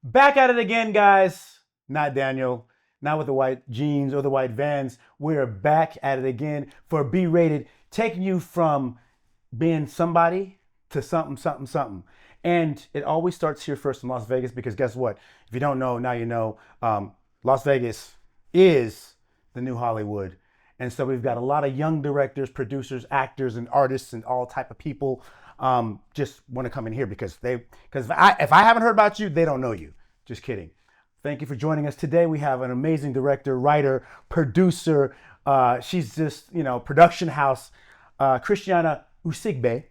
Back at it again, guys. Not Daniel, not with the white jeans or the white vans. We're back at it again for B Rated, taking you from being somebody to something, something, something. And it always starts here first in Las Vegas because guess what? If you don't know, now you know. Las Vegas is the new Hollywood. And so we've got a lot of young directors, producers, actors, and artists, and all type of people just want to come in here because if I haven't heard about you, they don't know you. Just kidding. Thank you for joining us today. We have an amazing director, writer, producer. She's just production house, Christiana Usigbe.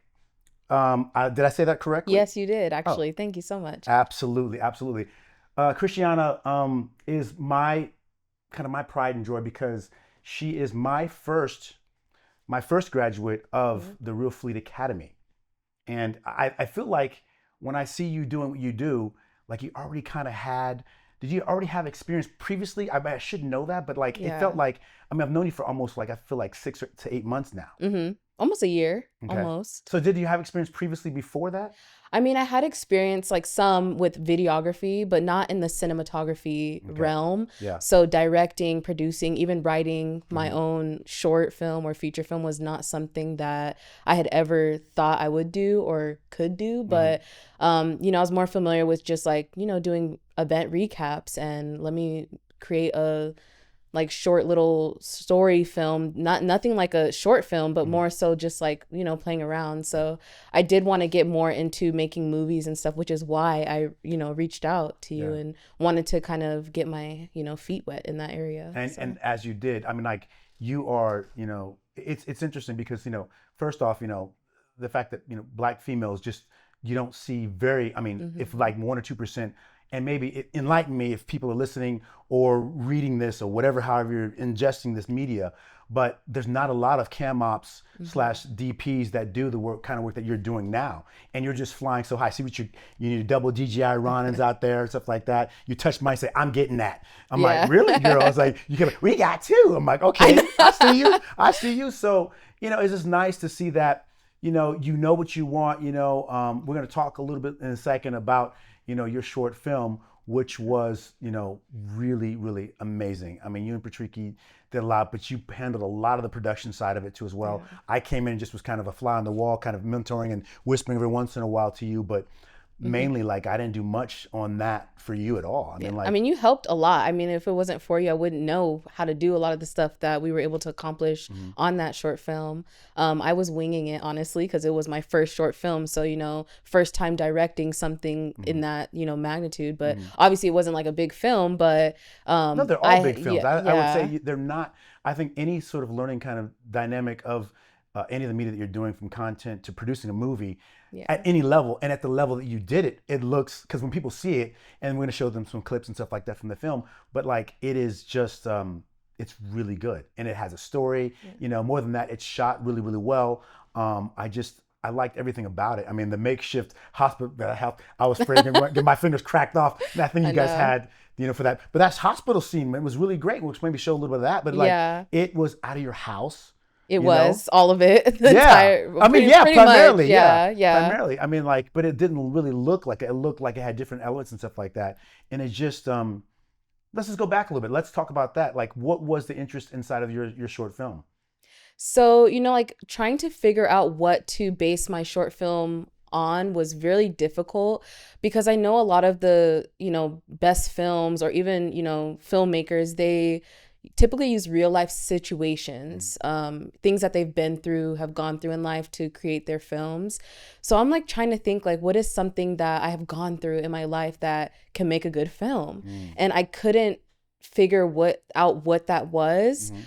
Did I say that correctly? Yes, you did, Oh, actually. Thank you so much. absolutely, absolutely. Christiana is my kind of my pride and joy because she is my first graduate of Mhm. the Real Fleet Academy. And I feel like when I see you doing what you do, like you already kind of had, did you already have experience previously? I should know that, but like it felt Yeah. like, I mean, I've known you for almost like, I feel like 6 to 8 months now. Almost a year, Okay. almost. So did you have experience previously before that? I mean, I had experience like some with videography, but not in the cinematography Okay. realm. Yeah. So directing, producing, even writing my Hmm. own short film or feature film was not something that I had ever thought I would do or could do. Hmm. But, I was more familiar with just like, doing event recaps and let me create a like short little story film, not nothing like a short film, but Hmm. more so just like playing around. So I did want to get more into making movies and stuff, which is why I reached out to you Yeah. and wanted to kind of get my feet wet in that area. And So as you did, I mean, like you are, it's interesting because first off, the fact that black females just you don't see very. I mean, if hmm like 1 or 2%, and maybe enlighten me if people are listening or reading this or whatever, however you're ingesting this media. But there's not a lot of cam ops hmm slash DPs that do the work, kind of work that you're doing now, and you're just flying so high. See what you need double DJI Ronins out there and stuff like that. You touch mine, say I'm getting that. I'm like, yeah. really, girl? I was like, you can. We got two. I'm like, I okay, I see you. I see you. So it's just nice to see that. You know what you want. We're gonna talk a little bit in a second about your short film, which was really really amazing. I mean, you and Patricky did a lot, but you handled a lot of the production side of it too as well. yeah. I came in and just was kind of a fly on the wall, kind of mentoring and whispering every once in a while to you, but hmm mainly like I didn't do much on that for you at all. I Yeah. mean, I like. mean, you helped a lot. I mean, if it wasn't for you, I wouldn't know how to do a lot of the stuff that we were able to accomplish Mhm. on that short film. I was winging it, honestly, because it was my first short film. So, first time directing something in Mhm. that, magnitude. But Mhm. obviously, it wasn't like a big film. But No, they're all big films. yeah, I would yeah, say they're not. I think any sort of learning kind of dynamic of any of the media that you're doing, from content to producing a movie, at yeah. any level and at the level that you did it, it looks, because when people see it, and we're going to show them some clips and stuff like that from the film, but like it is just, it's really good and it has a story. Yeah. More than that, it's shot really, really well. I liked everything about it. I mean, the makeshift hospital that I helped, I was afraid to get my fingers cracked off. That thing I you guys know. had, for that. But that hospital scene, man, was really great. We'll maybe show a little bit of that. But like, Yeah, it was out of your house, it you know? was all of it. The Yeah. entire, I mean, yeah, pretty much. primarily, yeah. Yeah, yeah. Primarily. I mean, like, but it didn't really look like it. It looked like it had different elements and stuff like that. And it just, let's just go back a little bit. Let's talk about that. Like, what was the interest inside of your short film? So, like trying to figure out what to base my short film on was really difficult because I know a lot of the, best films or even, filmmakers, they typically use real life Mm. situations, things that they've been through, have gone through in life to create their films. So I'm like trying to think like, what is something that I have gone through in my life that can make a good film? Mm. And I couldn't figure what that was. Mhm.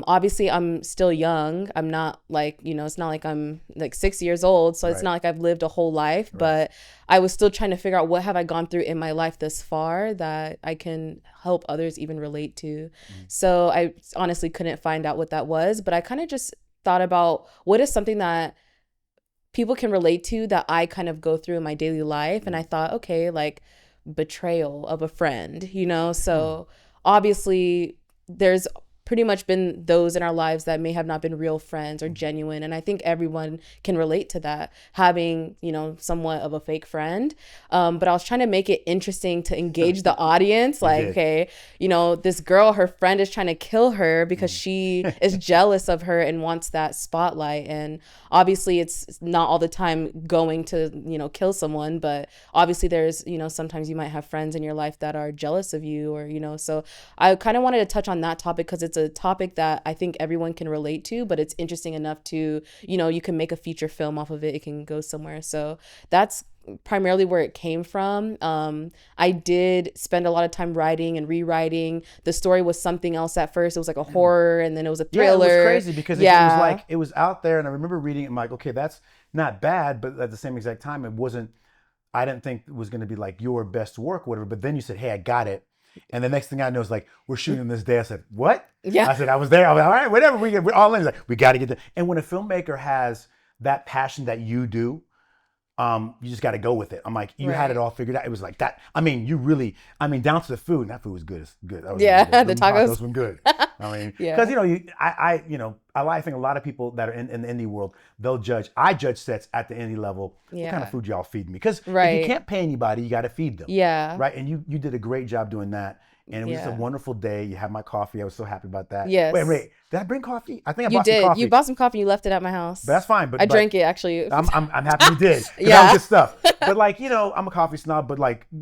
Obviously I'm still young. I'm not like, it's not like I'm like 6 years old. So it's Right. not like I've lived a whole life, Right. but I was still trying to figure out what have I gone through in my life thus far that I can help others even relate to. Mm. So I honestly couldn't find out what that was, but I kind of just thought about what is something that people can relate to that I kind of go through in my daily life. And Mm. I thought, okay, like betrayal of a friend, Mm. So obviously there's pretty much been those in our lives that may have not been real friends or genuine. And I think everyone can relate to that, having, somewhat of a fake friend. But I was trying to make it interesting to engage the audience. Like, okay, this girl, her friend is trying to kill her because she is jealous of her and wants that spotlight. And obviously it's not all the time going to, kill someone, but obviously there's, sometimes you might have friends in your life that are jealous of you, or, so I kind of wanted to touch on that topic because it's a topic that I think everyone can relate to, but it's interesting enough to, you can make a feature film off of it. It can go somewhere. So that's primarily where it came from. I did spend a lot of time writing and rewriting. The story was something else at first. It was like a horror, and then it was a thriller. Yeah, it was crazy because it was like, it was out there, and I remember reading it, I'm like, okay, that's not bad, but at the same exact time, it wasn't, I didn't think it was going to be like your best work or whatever, but then you said, hey, I got it. And the next thing I know is like, we're shooting this day. I said, what? Yeah. I said, I was there. I was like, all right, whatever. We're all in. Like, we got to get there. And when a filmmaker has that passion that you do, you just got to go with it. I'm like, you had it all figured out. It was like that. I mean, down to the food. And that food was good. That was yeah, good. the tacos. Those were good. I mean, because I think a lot of people that are in the indie world, they'll judge. I judge sets at the indie level. What kind of food y'all feed me? Because if you can't pay anybody, you got to feed them. Yeah. Right. And you did a great job doing that. And it was just a wonderful day. You had my coffee. I was so happy about that. Yes. Wait. Did I bring coffee? I think I you bought did. some coffee. You bought some coffee. You left it at my house. But that's fine. But I drank it actually. I'm happy you did. Yeah. That was good stuff. But like, I'm a coffee snob. But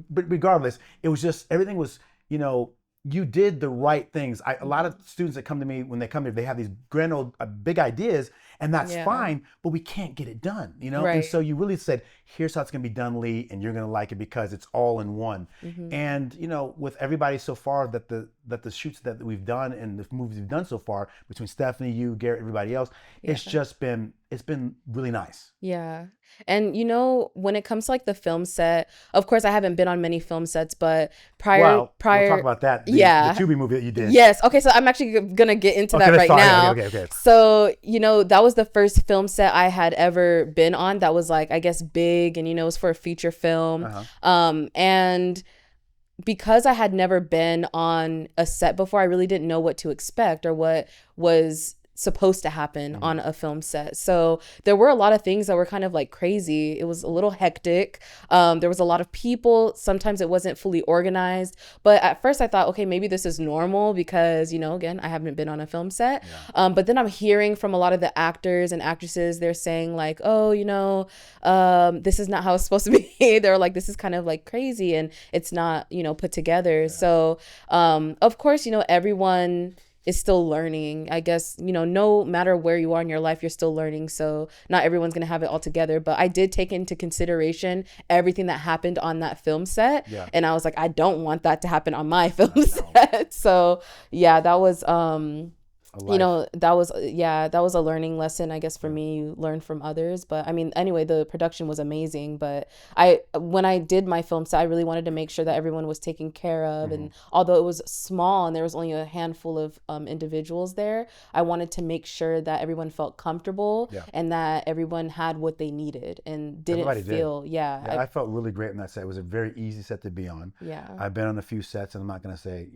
regardless, it was just, everything was, you did the right things. A lot of students that come to me, when they come here, they have these grand old big ideas, and that's fine, but we can't get it done, Right. And so you really said, here's how it's gonna be done, Lee, and you're gonna like it because it's all in one. And with everybody so far that the shoots that we've done and the movies we've done so far, between Stephanie, you, Garrett, everybody else, it's been really nice. Yeah. And when it comes to like the film set, of course I haven't been on many film sets, but prior We'll talk about that. The Tubi movie that you did. Yes. Okay, so I'm actually gonna get into that right now. Okay. So, that was the first film set I had ever been on that was like, I guess, big, and it was for a feature film. And because I had never been on a set before, I really didn't know what to expect or what was supposed to happen on a film set. So there were a lot of things that were kind of like crazy. It was a little hectic. There was a lot of people. Sometimes it wasn't fully organized. But at first I thought, okay, maybe this is normal because, again, I haven't been on a film set. But then I'm hearing from a lot of the actors and actresses, they're saying like, oh, this is not how it's supposed to be. They're like, this is kind of like crazy and it's not, put together. So, of course, everyone is still learning. I guess, no matter where you are in your life, you're still learning. So not everyone's going to have it all together. But I did take into consideration everything that happened on that film set. Yeah. And I was like, I don't want that to happen on my film set. So yeah, that was, that was a learning lesson, I guess, for me. You learn from others. But I mean, anyway, the production was amazing. But when I did my film set, I really wanted to make sure that everyone was taken care of. And although it was small and there was only a handful of individuals there, I wanted to make sure that everyone felt comfortable and that everyone had what they needed and didn't feel, I felt really great on that set. It was a very easy set to be on. Yeah. I've been on a few sets, and I'm not going to say,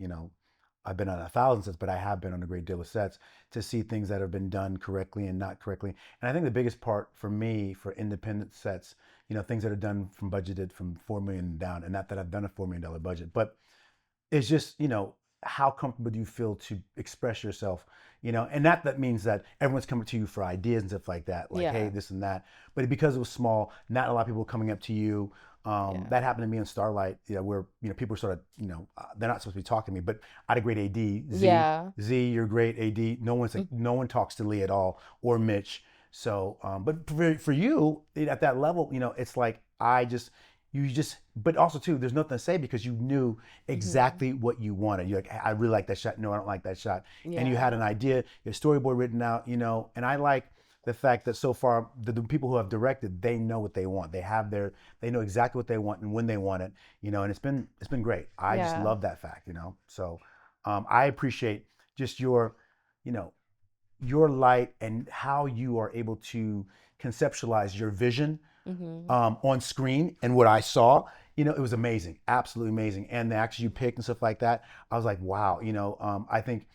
I've been on 1,000 sets, but I have been on a great deal of sets to see things that have been done correctly and not correctly. And I think the biggest part for me, for independent sets, things that are done from budgeted from $4 million down, and not that I've done a $4 million budget, but it's just, how comfortable do you feel to express yourself, and that means that everyone's coming to you for ideas and stuff like that, like, hey, this and that. But because it was small, not a lot of people were coming up to you. That happened to me in Starlight, where people were sort of, they're not supposed to be talking to me, but I had a great AD. Z, you're great AD. No one talks to Lee at all, or Mitch. So, but for you at that level, it's like but also too, there's nothing to say because you knew exactly what you wanted. You're like, I really like that shot. No, I don't like that shot. And you had an idea, your storyboard written out, and I like the fact that so far the people who have directed, they know what they want. They know exactly what they want and when they want it, and it's been great. I just love that fact, So I appreciate just your light and how you are able to conceptualize your vision on screen. And what I saw, it was amazing, absolutely amazing. And the actors you picked and stuff like that, I was like, wow. I think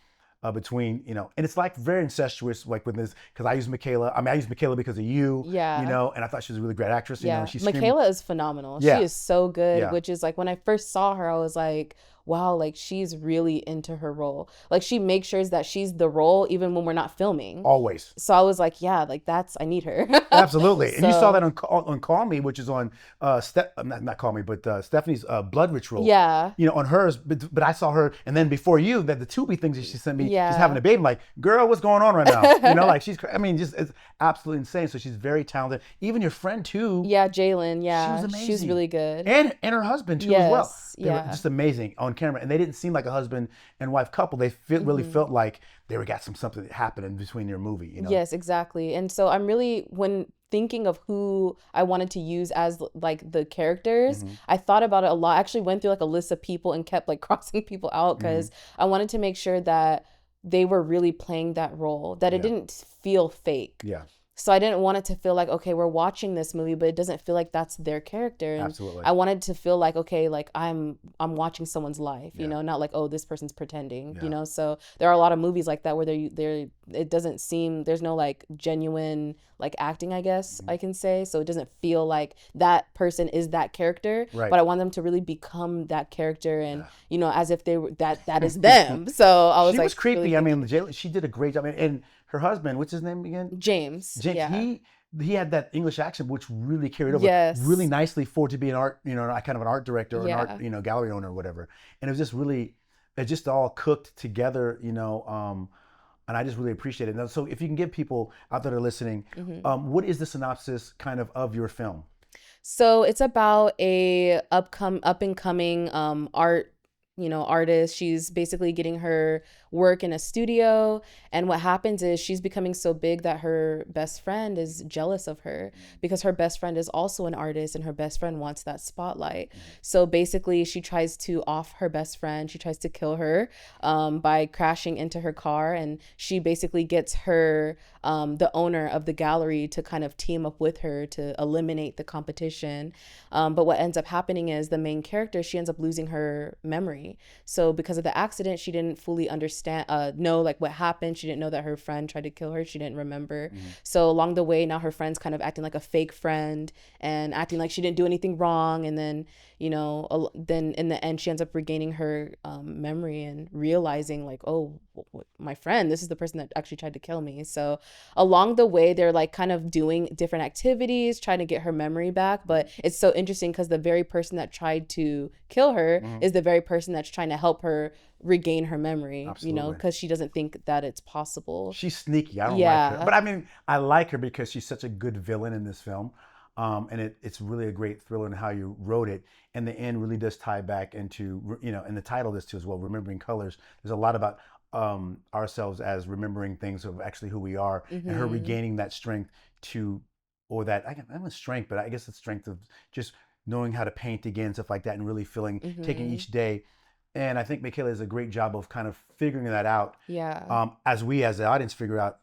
between, and it's like very incestuous, like with this, because I use Michaela. I mean, I use Michaela because of you, Yeah. and I thought she was a really great actress. Yeah. She's screaming. Michaela is phenomenal. She Yeah. is so good, Yeah. which is like when I first saw her, I was like, wow, like she's really into her role. Like she makes sure that she's the role even when we're not filming. Always. So I was like, yeah, like I need her. Absolutely. And you saw So- that on Call Me, which is on not Call Me, but Stephanie's Blood Ritual. Yeah. On hers, but I saw her, and then before you, that the Tubi things that she sent me, Yeah. she's having a baby. I'm like, girl, what's going on right now? Like just it's absolutely insane. So she's very talented. Even your friend too. Yeah, Jalen. Yeah. She was amazing. She's really good. And her husband too as well. Yes, They were yeah. just amazing on camera, and they didn't seem like a husband and wife couple. They really felt like they got something happening between their movie. Yes, exactly. And so I'm really, when thinking of who I wanted to use as like the characters, I thought about it a lot. I actually went through like a list of people and kept like crossing people out because I wanted to make sure that they were really playing that role, that it didn't feel fake. Yeah. So I didn't want it to feel like, okay, we're watching this movie, but it doesn't feel like that's their character. And Absolutely. I wanted to feel like, okay, like I'm watching someone's life, not like, oh, this person's pretending, So there are a lot of movies like that where it doesn't seem, there's no like genuine like acting, I guess I can say. So it doesn't feel like that person is that character, Right. but I want them to really become that character and, as if they were, that is them. So I was She like, was creepy. really I mean, she did a great job. And her husband, what's his name again? James. Yeah. He had that English accent, which really carried over Yes. really nicely for to be an art, kind of an art director or Yeah. an art, gallery owner or whatever. And it was just really, it just all cooked together, and I just really appreciate it. Now, so if you can give people out there listening, what is the synopsis kind of your film? So it's about a up and coming artist. She's basically getting her work in a studio, and what happens is she's becoming so big that her best friend is jealous of her because her best friend is also an artist and her best friend wants that spotlight. So basically she tries to off her best friend. She tries to kill her by crashing into her car, and she basically gets her the owner of the gallery to kind of team up with her to eliminate the competition. But what ends up happening is the main character, she ends up losing her memory. So because of the accident, she didn't fully know like what happened. She didn't know that her friend tried to kill her. She didn't remember. So along the way, now her friend's kind of acting like a fake friend and acting like she didn't do anything wrong. And then, then in the end, she ends up regaining her memory and realizing like, oh, my friend, this is the person that actually tried to kill me. So along the way, they're like kind of doing different activities, trying to get her memory back. But it's so interesting because the very person that tried to kill her is the very person that's trying to help her regain her memory. Absolutely. Because she doesn't think that it's possible. She's sneaky. I don't Yeah. like her. But I mean, I like her because she's such a good villain in this film. And it's really a great thriller in how you wrote it. And the end really does tie back into, and the title of this too as well, Remembering Colors. There's a lot about ourselves as remembering things of actually who we are, and her regaining that strength or that, I don't know strength, but I guess it's strength of just knowing how to paint again, stuff like that, and really feeling, taking each day. And I think Michaela does a great job of kind of figuring that out. Yeah. As we, as the audience, figure out,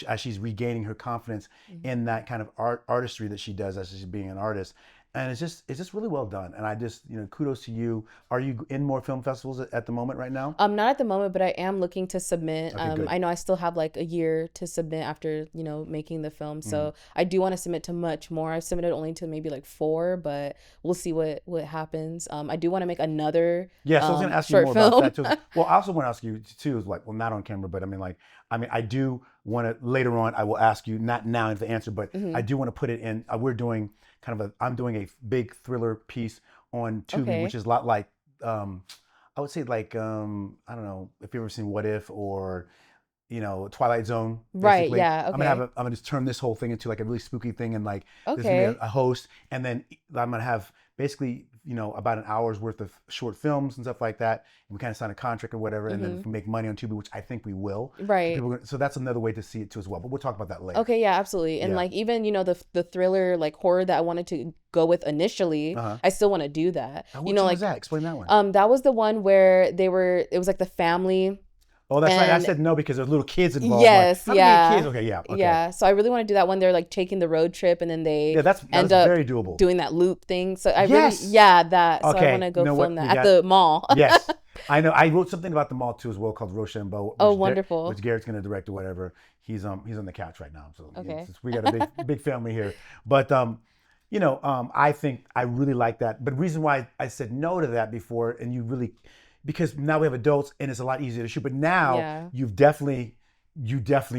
as she's regaining her confidence in that kind of artistry that she does as she's being an artist. And it's just really well done. And I just, kudos to you. Are you in more film festivals at the moment right now? Not at the moment, but I am looking to submit. Okay, good. I know I still have like a year to submit after, making the film. So I do want to submit to much more. I've submitted only to maybe like 4, but we'll see what happens. I do want to make another Yeah, so I was going to ask you short more film. about that too. Well, I also want to ask you too, is like, well, not on camera, but I do want to, later on, I will ask you, not now if the answer, but I do want to put it in, we're doing I'm doing a big thriller piece on Tubi, Okay. which is a lot like, I would say like, I don't know if you've ever seen What If or, Twilight Zone. Right, basically. yeah, I'm okay. gonna just turn this whole thing into like a really spooky thing, and like there's Okay. gonna be a host, and then I'm gonna have basically, about an hour's worth of short films and stuff like that. And we kind of sign a contract or whatever, and then if we make money on Tubi, which I think we will. Right. So that's another way to see it too as well. But we'll talk about that later. Okay, yeah, absolutely. And Yeah. like even, the thriller like horror that I wanted to go with initially, I still want to do that. Which one was that? Explain that one. That was the one where it was like the family Oh, that's right. I And said no because there's little kids involved. I'm like, yes, how many kids? yeah. Okay, yeah, okay. Yeah. So I really want to do that when they're like taking the road trip and then they Yeah, end that's up very doable. doing that loop thing. So I really, Yes. yeah, that. So I want Okay. to You go know film what? that We at got the mall. yes. I know. I wrote something about the mall too as well called Rochambeau, Oh, wonderful. which Garrett's gonna direct or whatever. He's on the couch right now, so Okay. we got a big family here. But I think I really like that. But the reason why I said no to that before, and you really, because now we have adults and it's a lot easier to shoot. But now Yeah. you definitely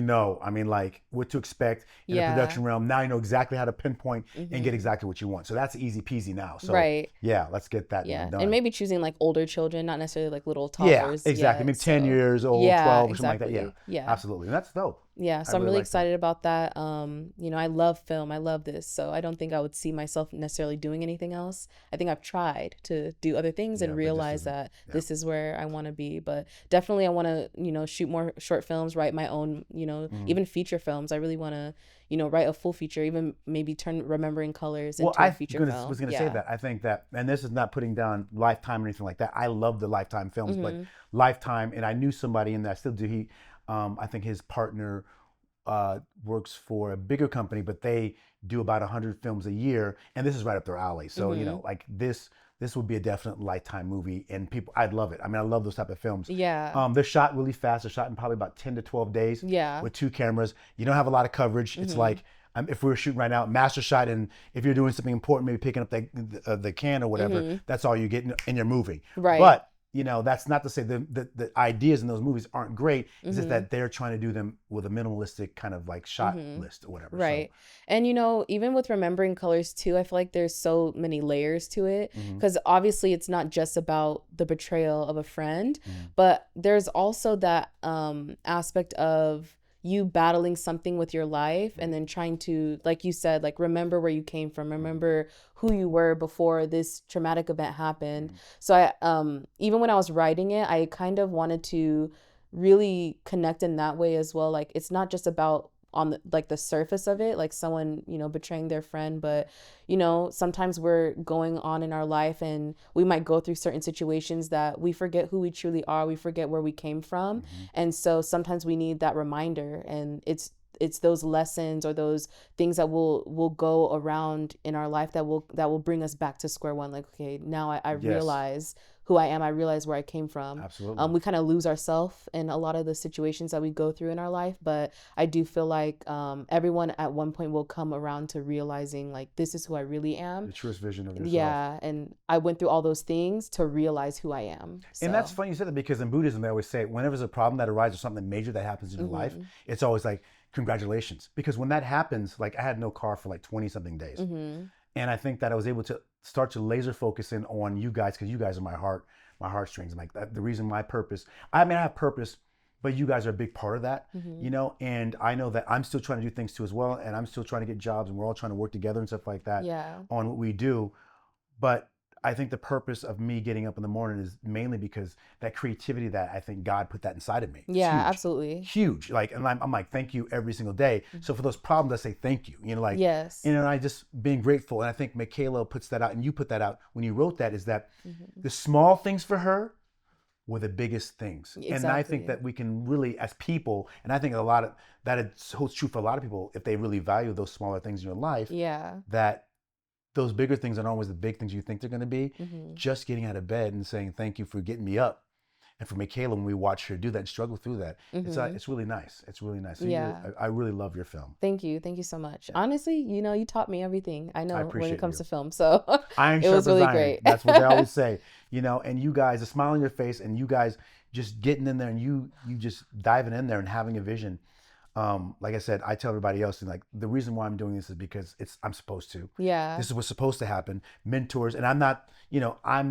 know. I mean, like what to expect in the Yeah. production realm. Now you know exactly how to pinpoint and get Hmm. exactly what you want. So that's easy peasy now. So Right. yeah, let's get that Yeah. And done. maybe choosing like older children, not necessarily like little Yeah, toddlers exactly. yet. Maybe 10 So, years old, yeah, 12 or something like that. Yeah, exactly. Yeah. absolutely. And that's dope. Yeah, I so I'm really really like that. excited about that. I love film. I love this. So I don't think I would see myself necessarily doing anything else. I think I've tried to do other things and Yeah, but just realize isn't. that Yeah. this is where I want to be. But definitely I want to, shoot more short films, write my own, Mhm. even feature films. I really want to, write a full feature, even maybe turn Remembering Colors Well, into a feature was film. gonna say Yeah. that. I think that, and this is not putting down Lifetime or anything like that. I love the Lifetime films, but Mm-hmm. Lifetime, and I knew somebody, and I still do. I think his partner works for a bigger company, but they do about 100 films a year, and this is right up their alley. So Mm-hmm. like this would be a definite Lifetime movie, and people, I'd love it. I mean, I love those type of films. Yeah. They're shot really fast. They're shot in probably about 10 to 12 days Yeah. with two cameras. You don't have a lot of coverage. It's Mm-hmm. like if we were shooting right now, master shot, and if you're doing something important, maybe picking up the can or whatever, Mm-hmm. that's all you get in your movie. Right. But that's not to say the ideas in those movies aren't great. It's just Mm-hmm. that they're trying to do them with a minimalistic kind of like shot Mm-hmm. list or whatever. So, Right. And even with Remembering Colors too, I feel like there's so many layers to it mhm, because obviously it's not just about the betrayal of a friend, mhm, but there's also that aspect of you battling something with your life and then trying to, like you said, like remember where you came from, mhm, remember who you were before this traumatic event happened. mhm, So I even when I was writing it, I kind of wanted to really connect in that way as well. Like it's not just about on the surface of it, like someone betraying their friend, but sometimes we're going on in our life and we might go through certain situations that we forget who we truly are, we forget where we came from, mhm. and so sometimes we need that reminder, and it's those lessons or those things that will go around in our life that will bring us back to square one. Like, okay, now I Yes, realize who I am. I realize where I came from. absolutely. We kind of lose ourselves in a lot of the situations that we go through in our life, but I do feel like everyone at one point will come around to realizing like this is who I really am. The truest vision of yourself. Yeah, and I went through all those things to realize who I am. And that's So, funny you said that because in Buddhism they always say whenever there's a problem that arises or something major that happens in your life, mhm, it's always like congratulations. Because when that happens, like I had no car for like 20 something days. mhm, And I think that I was able to start to laser focus in on you guys because you guys are my heartstrings. Like the reason my purpose. I mean, I have purpose, but you guys are a big part of that, mhm, And I know that I'm still trying to do things too as well, and I'm still trying to get jobs, and we're all trying to work together and stuff like that yeah, on what we do. But I think the purpose of me getting up in the morning is mainly because that creativity that I think God put that inside of me. It's yeah, huge, absolutely, huge. Like, and I'm like, thank you every single day. mhm, So for those problems, I say thank you. Like, yes, and I just being grateful. And I think Michaela puts that out, and you put that out when you wrote that. Is that mhm, the small things for her were the biggest things. And I think exactly, that we can really, as people, and I think a lot of that holds true for a lot of people, if they really value those smaller things in your life, yeah, that those bigger things aren't always the big things you think they're going to be. mhm, Just getting out of bed and saying thank you for getting me up, and for Michaela when we watch her do that and struggle through that, mhm, it's really nice. It's really nice. So yeah. I really love your film. Thank you so much. Yeah, Honestly, you taught me everything I I know when it appreciate comes you. to film, so Iron it was sharpens really iron. great. That's what they always say. And you guys, a smile on your face, and you guys just getting in there, and you just diving in there and having a vision. Like I said, I tell everybody else, and like the reason why I'm doing this is because I'm supposed to. Yeah, This is what's supposed to happen. Mentors, and I'm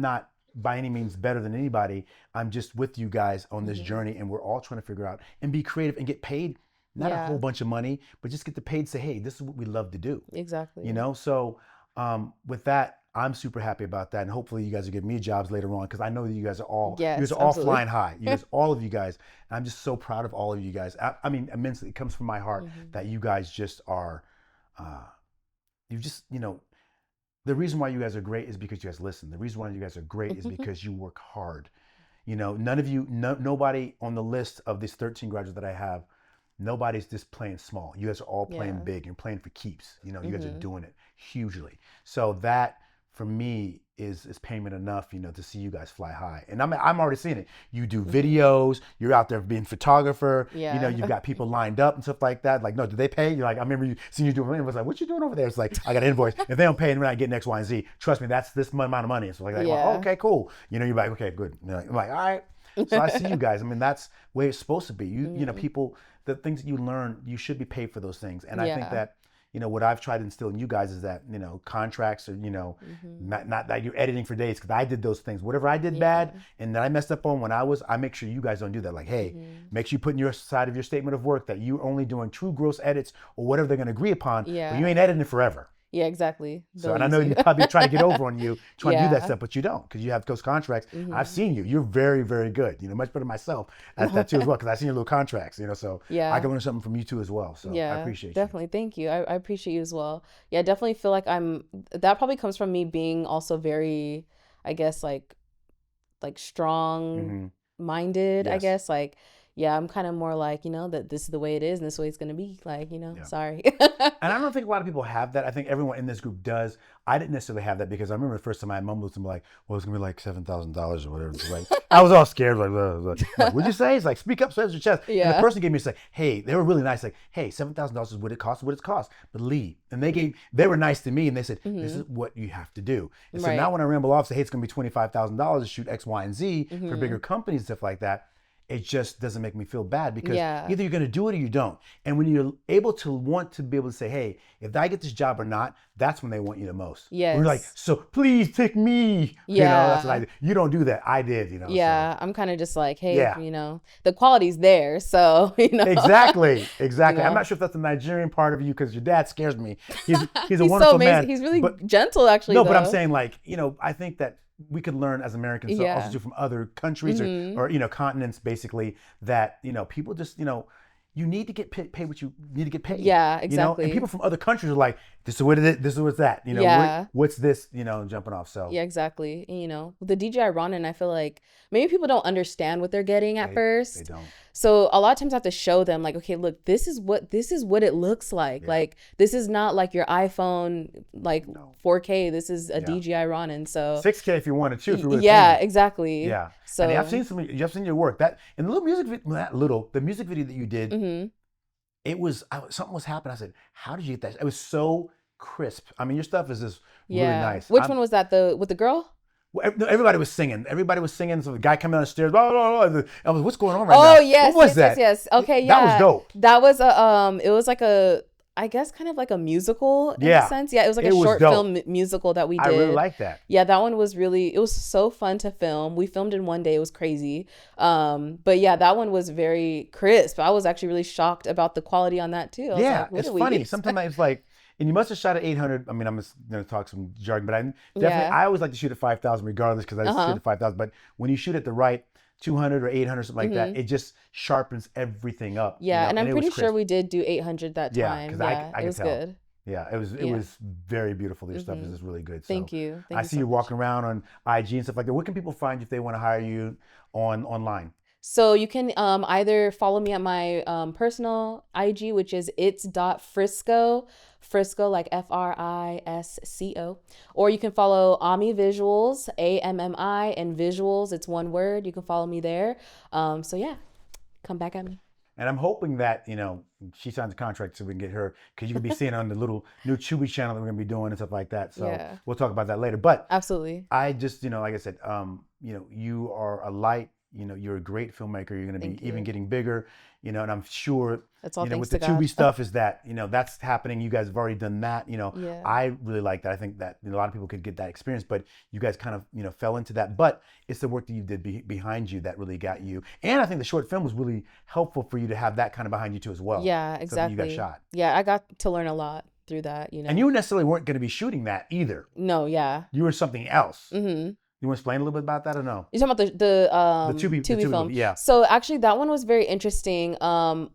not by any means better than anybody. I'm just with you guys on this mhm, journey, and we're all trying to figure out and be creative and get paid, not a whole yeah, bunch of money, but just get the paid. Say, hey, this is what we love to do. exactly. So with that, I'm super happy about that, and hopefully you guys will give me jobs later on because I know that you guys Yes, are all absolutely. flying high. You guys, all of you guys, and I'm just so proud of all of you guys. I mean, immensely. It comes from my heart Mhm, that you guys just are. You just the reason why you guys are great is because you guys listen. The reason why you guys are great is because you work hard. None of you, nobody on the list of these 13 graduates that I have, nobody's just playing small. You guys are all playing big and playing for keeps. You guys are doing it hugely. So that for me is payment enough, to see you guys fly high. And I'm already seeing it. You do videos, you're out there being photographer, you've got people lined up and stuff like that. Like, no, do they pay? You're like, I remember seeing you doing it. I was like, what you doing over there? It's like, I got an invoice. If they don't pay, and we're not getting X, Y, and Z, trust me, that's this amount of money. And so like, well, okay, cool. You're like, okay, good. I'm like, all right. So I see you guys. I mean, that's the way it's supposed to be. People, the things that you learn, you should be paid for those things. And I think that, what I've tried to instill in you guys is that, contracts are, not that you're editing for days, because I did those things. Whatever I did bad and that I messed up on I make sure you guys don't do that. Like, hey, make sure you put in your side of your statement of work that you're only doing true gross edits or whatever they're going to agree upon, but you ain't editing forever. Yeah, exactly. So, and I know you probably try to get over on you, trying to do that stuff, but you don't, because you have those contracts. I've seen you. You're very, very good. Much better than myself at that too as well, because I've seen your little contracts, so I can learn something from you too as well. So I appreciate you. Definitely. Thank you. I appreciate you as well. Yeah, I definitely feel like that probably comes from me being also very, I guess, like strong minded, I guess. Like, yeah, I'm kind of more like, that this is the way it is and this is the way it's going to be. Like, sorry. And I don't think a lot of people have that. I think everyone in this group does. I didn't necessarily have that, because I remember the first time I mumbled to them like, well, it's going to be like $7,000 or whatever. It's like, I was all scared. Like, what'd you say? It's like, speak up, says your chest. Yeah. And the person gave me, like, hey, they were really nice. Like, hey, $7,000 is what it costs. But leave. And they were nice to me, and they said, this is what you have to do. And so now when I ramble off, say, hey, it's going to be $25,000 to shoot X, Y, and Z for bigger companies and stuff like that, it just doesn't make me feel bad, because either you're going to do it or you don't. And when you're able to want to be able to say, hey, if I get this job or not, that's when they want you the most. Yes. We're like, so please pick me. That's what I did. You don't do that. I did, Yeah, so. I'm kind of just like, hey, the quality's there. So, Exactly. I'm not sure if that's the Nigerian part of you, because your dad scares me. He's a wonderful so amazing. man. He's really gentle, actually. No, though. but I'm saying, like, I think that we could learn as Americans to also do from other countries or continents, basically, that people just you need to get paid what you need to get paid. Yeah, exactly. And people from other countries are like, this is what it is, this is what's that. What's this? Jumping off. So yeah, exactly. With the DJI Ronin, I feel like maybe people don't understand what they're getting at first. They don't. So a lot of times I have to show them, like, okay, look, this is what it looks like. Yeah. Like, this is not like your iPhone, like 4K. This is a DJI Ronin. So 6K if you wanted to. If you really exactly. Yeah. So and I've seen your work. That and the music video that you did. It was something was happening. I said, how did you get that? It was so crisp. I mean, your stuff is just really nice. Which one was that? With the girl? Everybody was singing. So the guy coming down the stairs, blah, blah, blah. I was, what's going on right now? Oh, yes. What was that? Yes. Okay, yeah. That was dope. That was it was like I guess kind of like a musical in a sense. Yeah, it was like a short film musical that we did. I really like that. Yeah, that one was it was so fun to film. We filmed in one day. It was crazy. But yeah, that one was very crisp. I was actually really shocked about the quality on that too. Yeah, it's funny. Sometimes it's like, and you must have shot at 800. I mean, I'm just going to talk some jargon, but I always like to shoot at 5,000 regardless, because I just shoot at 5,000. But when you shoot at the right 200 or 800, something like that, it just sharpens everything up. Yeah, and I'm pretty sure we did do 800 that time. Yeah, because I it was tell. good. Yeah, it was very beautiful. Your stuff is just really good. So Thank you. I see you walking around on IG and stuff like that. Where can people find you if they want to hire you online? So you can either follow me at my personal IG, which is its.frisco, Frisco like Frisco, or you can follow Ami Visuals, AMMI, and Visuals. It's one word. You can follow me there. So yeah, come back at me. And I'm hoping that, she signs a contract so we can get her, because you can be seeing on the little new Chewy channel that we're going to be doing and stuff like that. So we'll talk about that later. But absolutely, I just, like I said, you are a light. You're a great filmmaker. You're going to be even getting bigger, and I'm sure, that's all with the Tubi stuff is that, that's happening. You guys have already done that. I really like that. I think that a lot of people could get that experience, but you guys kind of, fell into that. But it's the work that you did behind you that really got you. And I think the short film was really helpful for you to have that kind of behind you too as well. Yeah, exactly. You got shot. Yeah, I got to learn a lot through that, And you necessarily weren't going to be shooting that either. No, yeah. You were something else. Mm-hmm. You want to explain a little bit about that or no? You're talking about The Tubi Tubi film. movie, yeah. So actually, that one was very interesting.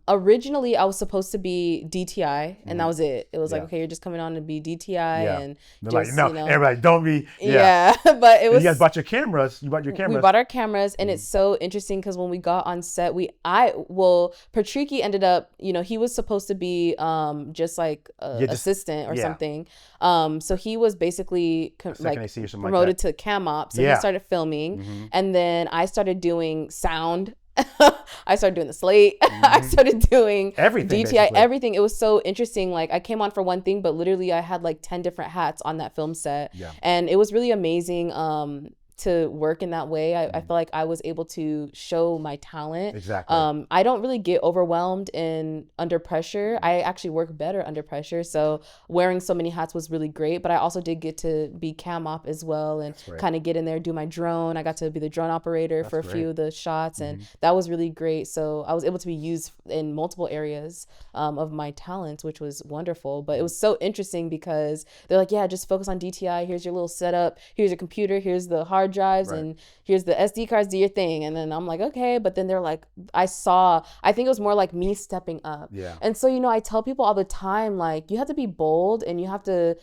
Originally, I was supposed to be DTI, and that was it. It was like, Yeah. okay, you're just coming on to be DTI, Yeah. and They're just like, no, everybody, don't be. Yeah. yeah. But it And was. you guys bought your cameras. You bought your We cameras. bought our cameras, and it's so interesting because when we got on set, Patricky ended up, he was supposed to be just like assistant or something. So he was basically promoted to cam op. So he started filming, and then I started doing sound. I started doing the slate. I started doing everything, DTI, basically. everything. It was so interesting. Like I came on for one thing, but literally I had like 10 different hats on that film set. Yeah. And it was really amazing to work in that way. I feel like I was able to show my talent. Exactly. I don't really get overwhelmed under pressure. I actually work better under pressure. So wearing so many hats was really great, but I also did get to be cam op as well and kind of get in there, do my drone. I got to be the drone operator for a few of the shots, and that was really great. So I was able to be used in multiple areas of my talents, which was wonderful. But it was so interesting because they're like, yeah, just focus on DTI. Here's your little setup. Here's your computer. Here's the hard drives, and here's the SD cards, do your thing. And then I'm like, okay. But then they're like, I think it was more like me stepping up. Yeah. And so, I tell people all the time, like, you have to be bold and you have to,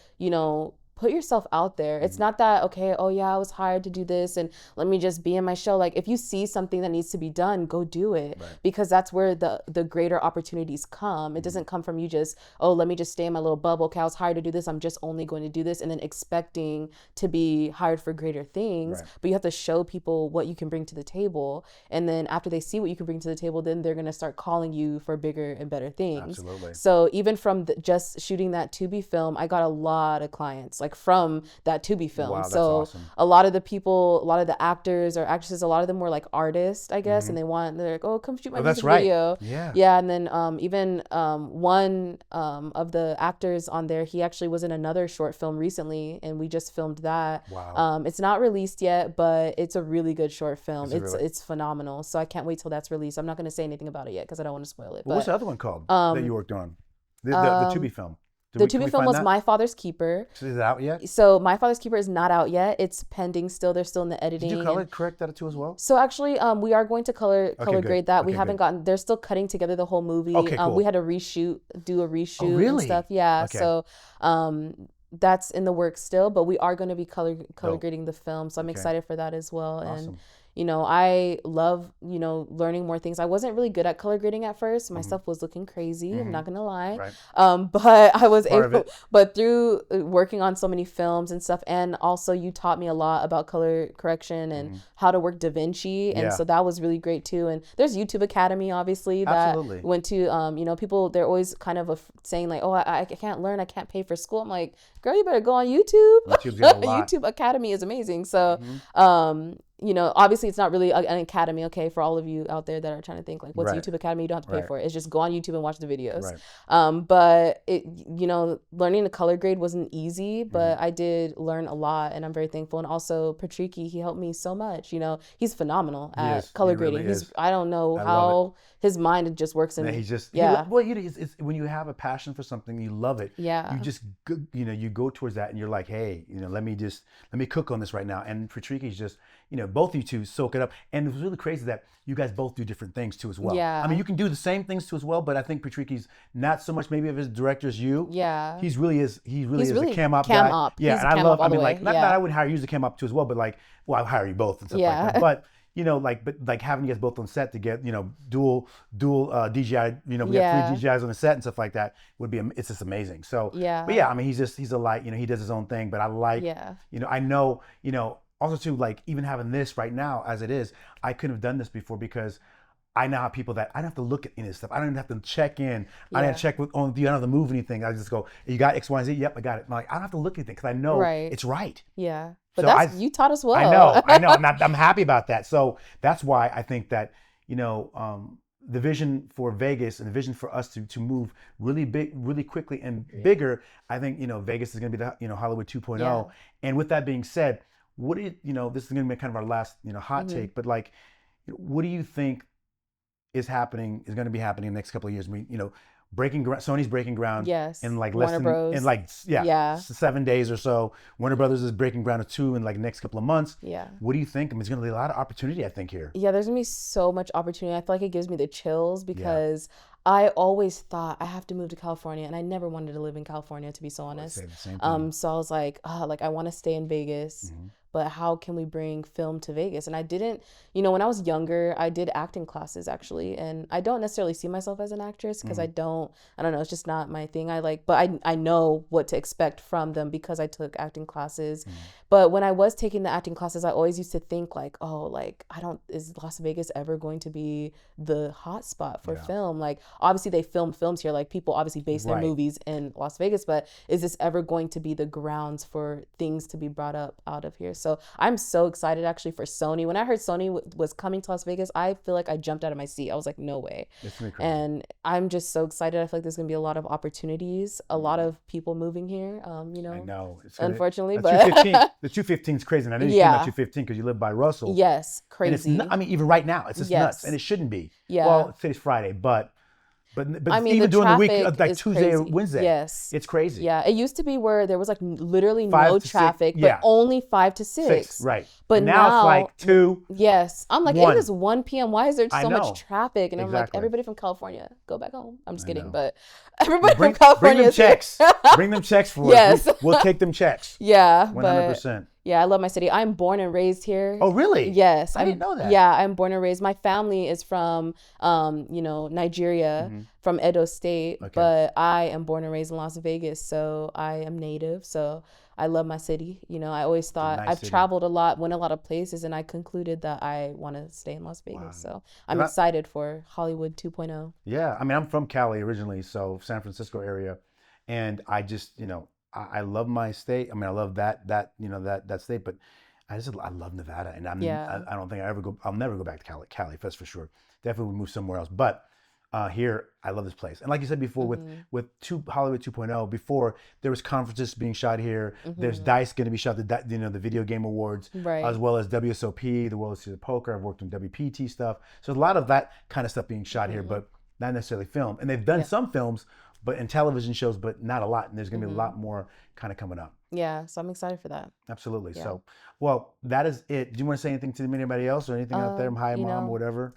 put yourself out there. It's not that, okay, oh yeah, I was hired to do this and let me just be in my show. Like if you see something that needs to be done, go do it, because that's where the greater opportunities come. It doesn't come from you just, oh, let me just stay in my little bubble. Okay, I was hired to do this. I'm just only going to do this, and then expecting to be hired for greater things. But you have to show people what you can bring to the table. And then after they see what you can bring to the table, then they're going to start calling you for bigger and better things. Absolutely. So even from just shooting that Tubi film, I got a lot of clients, like from that Tubi film. Wow, that's so awesome. a lot of the actors or actresses, a lot of them were like artists, I guess, and they're like, oh, come shoot my music video. Yeah. And then even one of the actors on there, he actually was in another short film recently, and we just filmed that. Wow. It's not released yet, but it's a really good short film. It's phenomenal. So I can't wait till that's released. I'm not going to say anything about it yet because I don't want to spoil it. But what's the other one called that you worked on? The Tubi film. The Tubi film was My Father's Keeper. So is it out yet? So My Father's Keeper is not out yet. It's pending still. They're still in the editing. Did you color correct that too as well? So actually, we are going to color grade that. We haven't gotten. They're still cutting together the whole movie. Okay, cool. We had to do a reshoot and stuff. Yeah. Okay. So that's in the works still, but we are going to be color grading the film. So I'm excited for that as well. Awesome. And I love, learning more things. I wasn't really good at color grading at first. My stuff was looking crazy. I'm not going to lie. But I was but through working on so many films and stuff, and also you taught me a lot about color correction and how to work DaVinci. And so that was really great too. And there's YouTube Academy, obviously, that went to, people, they're always kind of saying like, oh, I can't learn. I can't pay for school. I'm like, girl, you better go on YouTube. YouTube Academy is amazing. So, obviously it's not really an academy, okay, for all of you out there that are trying to think like, what's YouTube Academy? You don't have to pay for it. It's just go on YouTube and watch the videos. But it, learning to color grade wasn't easy, but I did learn a lot, and I'm very thankful. And also Patricky, he helped me so much. He's phenomenal at color grading. Really I don't know how his mind just works in. It's when you have a passion for something, you love it. Yeah. You just you go towards that, and you're like, hey, let me cook on this right now. And Patricky's just, both of you two soak it up. And it was really crazy that you guys both do different things too as well. Yeah. I mean, you can do the same things too as well, but I think Patricky's not so much maybe of his director as you. Yeah. He's really a cam op guy. Yeah. He's and I love, not yeah. that I would hire you as a cam op too as well, but I'll hire you both and stuff like that. But but having you guys both on set to get, dual DJI, we have 3 DJIs on the set and stuff like that it's just amazing. So, but yeah, I mean, he's a light, he does his own thing, but I like, I know, also too, like even having this right now as it is, I couldn't have done this before because I now have people that I don't have to look at any of this stuff. I don't even have to check in. I didn't check on do you know the move anything. I just go, you got X, Y, and Z? Yep, I got it. I don't have to look at anything because I know it's right. Yeah. But you taught us well. I know. I'm happy about that. So that's why I think that, the vision for Vegas and the vision for us to move really big, really quickly and bigger, I think, Vegas is going to be the, Hollywood 2.0. Yeah. And with that being said, what do you, this is going to be kind of our last, hot take, but what do you think is going to be happening in the next couple of years? Sony's breaking ground Yes. in like less Warner than Bros. yeah, Yeah. 7 days or so. Warner Brothers is breaking ground at 2 in like the next couple of months. Yeah. What do you think? I mean, there's going to be a lot of opportunity, I think, here. Yeah, there's gonna be so much opportunity. I feel like it gives me the chills Yeah. because I always thought I have to move to California, and I never wanted to live in California, to be so I would honest. say the same thing. So I was like I want to stay in Vegas, Hmm. but how can we bring film to Vegas? And I didn't, when I was younger, I did acting classes actually, and I don't necessarily see myself as an actress because I don't know, it's just not my thing. But I know what to expect from them because I took acting classes. Hmm. But when I was taking the acting classes, I always used to think like, oh, like is Las Vegas ever going to be the hot spot for Yeah. film? Like obviously they film films here, like people obviously base their Right. movies in Las Vegas, but is this ever going to be the grounds for things to be brought up out of here? So I'm so excited actually for Sony. When I heard Sony was coming to Las Vegas, I feel like I jumped out of my seat. I was like, no way. It's gonna be crazy. And I'm just so excited. I feel like there's gonna be a lot of opportunities, a lot of people moving here. I know. Unfortunately, the but 215, the 215 is crazy. And I know you came Yeah. out 215 because you live by Russell. yes, And it's crazy. I mean, even right now, it's just Yes. nuts, and it shouldn't be. Yeah. Well, today's Friday, but I mean, even the during the week, traffic like is Tuesday or crazy. Wednesday, Yes. it's crazy. Yeah, it used to be where there was like literally 5 no to 6, traffic, yeah. but only 5 to 6. Right. But now it's like 2. Yes. I'm like, 1. it is 1 p.m. Why is there I so know. much traffic? And I'm like, Exactly. everybody from California, go back home. I'm just I kidding, know. but everybody Bring from California them is here. checks. Bring them checks for Yes. us. We'll take them checks. Yeah, 100%. yeah, I love my city. I'm born and raised here. Oh, really? Yes, I didn't know that. Yeah, I'm born and raised. My family is from, Nigeria, from Edo State, Okay. but I am born and raised in Las Vegas, so I am native. So I love my city. I always thought nice I've city. traveled a lot, went a lot of places, and I concluded that I want to stay in Las Vegas. Wow. So I'm If I- excited for Hollywood 2.0. Yeah, I mean, I'm from Cali originally, so San Francisco area, and I just, I love my state. I mean, I love that state, but I love Nevada, and Yeah. I don't think I'll never go back to Cali, that's for sure. Definitely would move somewhere else, but here, I love this place. And like you said before, with Hollywood 2.0, before there was conferences being shot here. There's DICE going to be shot, the Video Game Awards, Right. as well as WSOP, the World Series of Poker. I've worked on WPT stuff, so a lot of that kind of stuff being shot here, but not necessarily film. And they've done some films, but in television shows, but not a lot. And there's going to be a lot more kind of coming up. Yeah, so I'm excited for that. Absolutely. Yeah. So, well, that is it. Do you want to say anything to anybody else or anything out there? Hi, you mom, know- or whatever.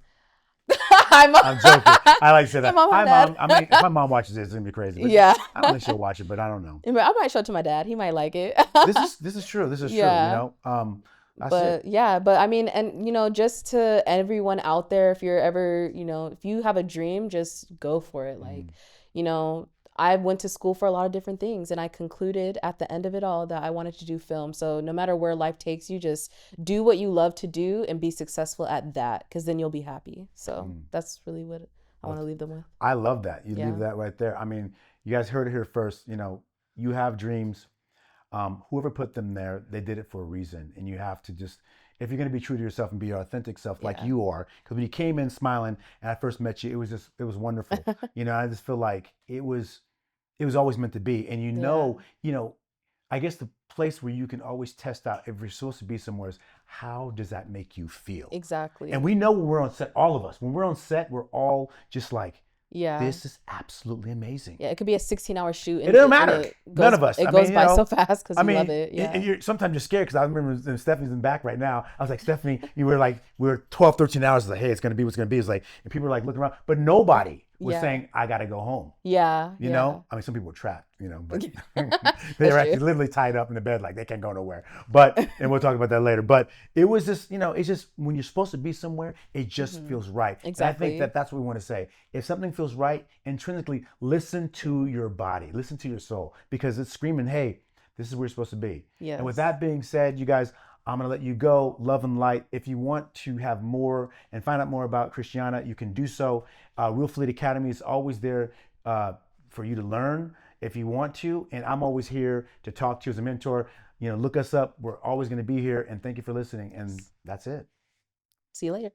I'm joking. I like to say that. Hi, Mom, Hi, Dad. Mom. I mean, if my mom watches this, it's gonna be crazy. But Yeah. I don't think she'll watch it, but I don't know. I might show it to my dad. He might like it. This is true. This is Yeah. true. That's But it. yeah, but I mean, and just to everyone out there, if you're ever, if you have a dream, just go for it. Like, I went to school for a lot of different things, and I concluded at the end of it all that I wanted to do film. So no matter where life takes you, just do what you love to do and be successful at that, because then you'll be happy. So that's really what I want to leave them with. I love that. You Yeah. leave that right there. I mean, you guys heard it here first. You have dreams. Whoever put them there, they did it for a reason. And you have to just, if you're going to be true to yourself and be your authentic self like Yeah. you are, because when you came in smiling and I first met you, it was wonderful. I just feel like it was always meant to be. And I guess the place where you can always test out if you're supposed to be somewhere is, how does that make you feel? Exactly. And we know when we're on set, all of us, when we're on set, we're all just like, Yeah. this is absolutely amazing. Yeah, it could be a 16-hour shoot. It doesn't matter. None of us. It I goes mean, by so fast because you love it. Yeah. And sometimes you're scared, because I remember when Stephanie's in the back right now. I was like, Stephanie, we were 12, 13 hours. Like, hey, it's going to be what's going to be. It's like, and people were like looking around, but nobody was Yeah. saying, I got to go home. Yeah. You yeah. know? I mean, some people were trapped, but they were That's actually true. literally tied up in the bed, like they can't go nowhere. But, and we'll talk about that later. But it was just, it's just, when you're supposed to be somewhere, it just feels right. Exactly. And I think that's what we want to say. If something feels right, intrinsically, listen to your body, listen to your soul, because it's screaming, hey, this is where you're supposed to be. Yes. And with that being said, you guys, I'm going to let you go. Love and light. If you want to have more and find out more about Christiana, you can do so. Real Fleet Academy is always there for you to learn if you want to. And I'm always here to talk to you as a mentor. Look us up. We're always going to be here. And thank you for listening. And that's it. See you later.